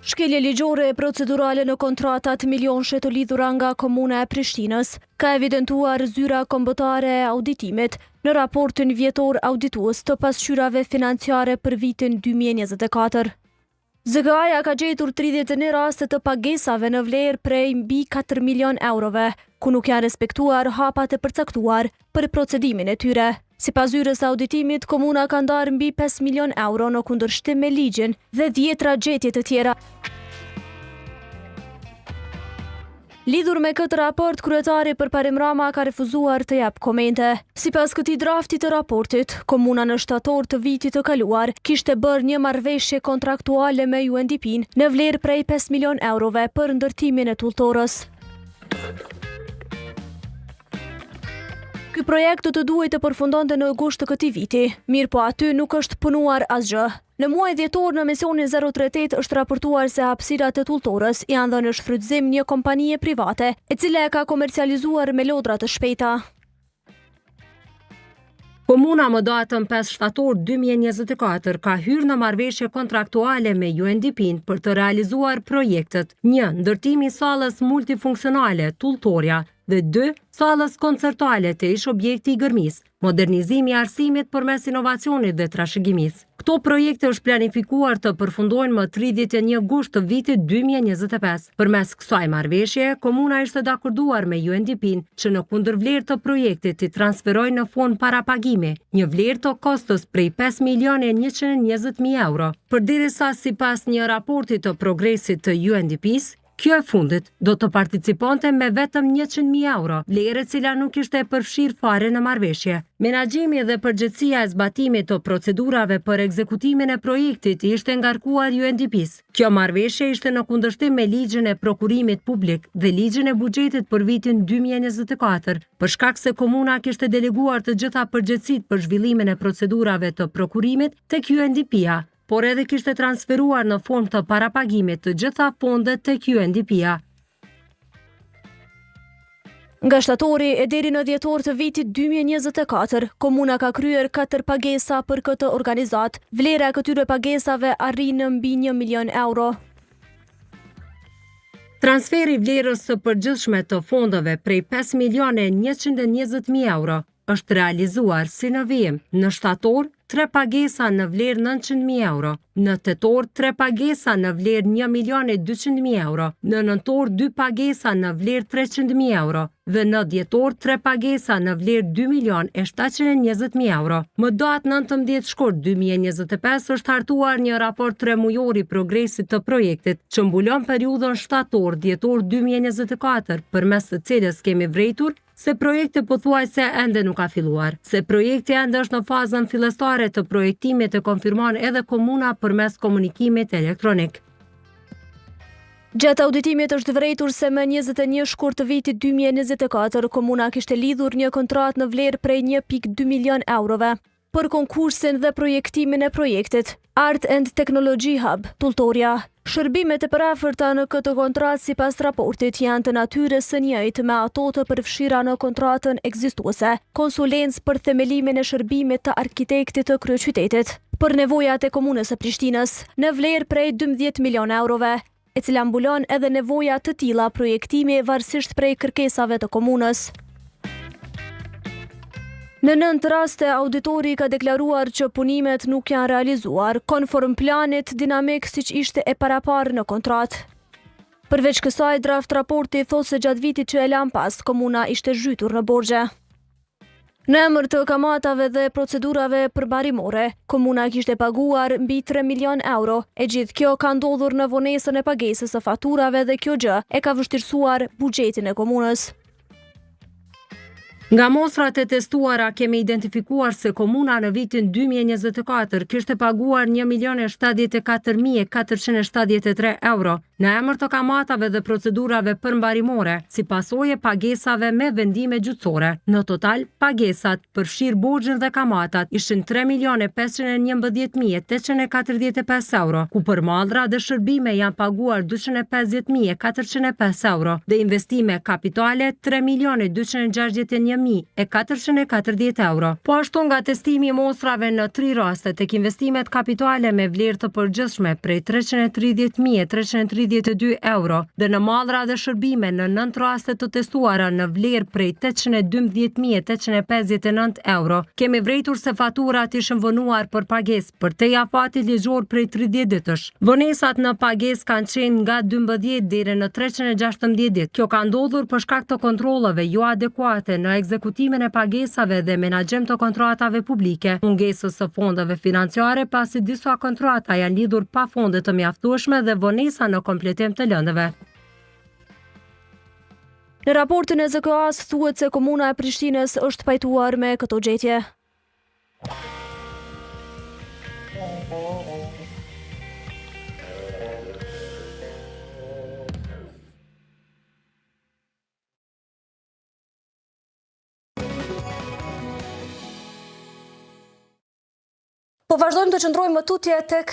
Shkelje ligjore e procedurale në kontratat milionshë të lidhura nga Komuna e Prishtinës ka evidentuar zyra kombëtare e auditimit në raportin vjetor auditues të pasqyrave financiare për vitin 2024. ZKA-ja ka gjetur 31 raste të pagesave në vlerë prej mbi 4 milion eurove, ku nuk janë respektuar hapat e përcaktuar për procedimin e tyre. Sipas zyrës auditimit, komuna ka ndarë mbi 5 milion euro në kundërshtim me ligjin dhe 10 gjetje të tjera. Lidhur me këtë raport, kryetari Përparim Rama ka refuzuar të jap komente. Sipas këtij drafti të raportit, komuna në shtator të vitit të kaluar kishte bërë një marrëveshje kontraktuale me UNDP-n në vlerë prej 5 milion eurove për ndërtimin e tultorës. Ky projekt të duhej të përfundonte në gusht të këtij viti, mirë po aty nuk është punuar asgjë. Në muaj dhjetor në emisionin 038 është raportuar se hapësirat e tultorës janë dhënë në shfrytëzim një kompanie private, e cila e ka komercializuar me lodra të shpejta. Komuna më datën 5 shtator 2024 ka hyrë në marrëveshje kontraktuale me UNDP-n për të realizuar projektet 1. Ndërtimi i sallës multifunksionale Tulltoria dhe 2. Sallës koncertuale të ish objekti i Gërmis, modernizimi i arsimit përmes inovacionit dhe trashëgimisë. Këto projekte është planifikuar të përfundojnë më 31 gusht të vitit 2025. Përmes kësaj marrëveshje, komuna ishte dakorduar me UNDP-n që në kundërvlerë të projektit të transferojë në fond parapagimi një vlerë të kostos prej 5.120.000 euro. Përderisa sipas një raporti të progresit të UNDP-s, kjo e fundit do të participonte me vetëm 100.000 euro, vlerë e cila nuk ishte e përfshirë fare në marrëveshje. Menaxhimi dhe përgjegjësia e zbatimit të procedurave për ekzekutimin e projektit ishte ngarkuar UNDP-s. Kjo marrëveshje ishte në kundërshtim me ligjin e prokurimit publik dhe ligjin e buxhetit për vitin 2024, për shkak se komuna kishte deleguar të gjitha përgjegjësitë për zhvillimin e procedurave të prokurimit tek UNDP-ja, por edhe kishte transferuar në formë të parapagimit të gjitha fondet tek UNDP-ja. Nga shtatori e deri në dhjetor të vitit 2024, komuna ka kryer 4 pagesa për këtë organizat. Vlera e këtyre pagesave arrin në mbi 1 milion euro. Transferi i vlerës së përgjithshme të fondeve prej 5.120.000 euro është realizuar si në vijim. Në shtator, 3 pagesa në vlerë 900.000 euro, në tetor 3 pagesa në vlerë 1.200.000 euro, në nëntor 2 pagesa në vlerë 300.000 euro dhe në dhjetor 3 pagesa në vlerë 2.720.000 euro. Më datë 19 shkurt 2025 është hartuar një raport 3 mujor i progresit të projektit që mbulon periudhën shtator-dhjetor 2024, përmes të cilës kemi vërejtur se projekti pothuajse ende nuk ka filluar. Se projekti ende është në fazën fillestare të projektimit e konfirmon edhe komuna përmes komunikimit elektronik. Gjatë auditimit është vërejtur se më 21 shkurt të vitit 2024, komuna kishte lidhur një kontrat në vlerë prej 1.2 milion eurove për konkursin dhe projektimin e projektit Art and Technology Hub, Tulltoria. Shërbimet e përafërta në këtë kontratë sipas raportit janë të natyrës së njëjtë me ato të përfshira në kontratën ekzistuese, konsulencë për themelimin e shërbimit të arkitektit të kryeqytetit për nevojat e komunës së Prishtinës në vlerë prej 12 milion eurove, e cila mbulon edhe nevoja të tilla projektimi varësisht prej kërkesave të komunës. Në 9 raste, auditori ka deklaruar që punimet nuk janë realizuar konform planit dinamik siç ishte e paraparë në kontratë. Përveç kësaj, draft raporti thotë se gjatë vitit që e lan pas, komuna ishte zhytur në borxhe. Në emër të kamatave dhe procedurave përbarimore, komuna kishte paguar mbi 3 milion euro. E gjithë kjo ka ndodhur në vonesën e pagesës së faturave dhe kjo gjë e ka vështirësuar buxhetin e komunës. Nga mostrat e testuara kemi identifikuar se komuna në vitin 2024 kishte paguar 1.074.473 euro në emër të kamatave dhe procedurave përmbarimore, si pasojë e pagesave me vendime gjyqësore. Në total, pagesat përfshir borxhin dhe kamatat ishin 3.511.845 euro, ku për mallra dhe shërbime janë paguar 250.405 euro dhe investime kapitale 3.261.000 93.440 euro. Po ashtu nga testimi i mostrave në 3 raste tek investimet kapitale me vlerë të përgjithshme prej 330.332 euro dhe në mallra dhe shërbime në 9 raste të testuara në vlerë prej 812.859 euro. Kemi vretur se faturat ishin vonuar për pagesë për te afati ligjor prej 30 ditësh. Vonesat në pagesë kanë qenë nga 12 deri në 316 ditë. Kjo ka ndodhur për shkak të kontrollave jo adekuate në ekzekutimin e pagesave dhe menaxhim të kontratave publike, mungesës së fondeve financiare pasi disa kontrata janë lidhur pa fonde të mjaftueshme dhe vonesa në kompletim të lëndëve. Në raportin e ZKA-s thuhet se komuna e Prishtinës është pajtuar me këto gjetje. Po vazhdojmë të qëndrojmë më tutje tek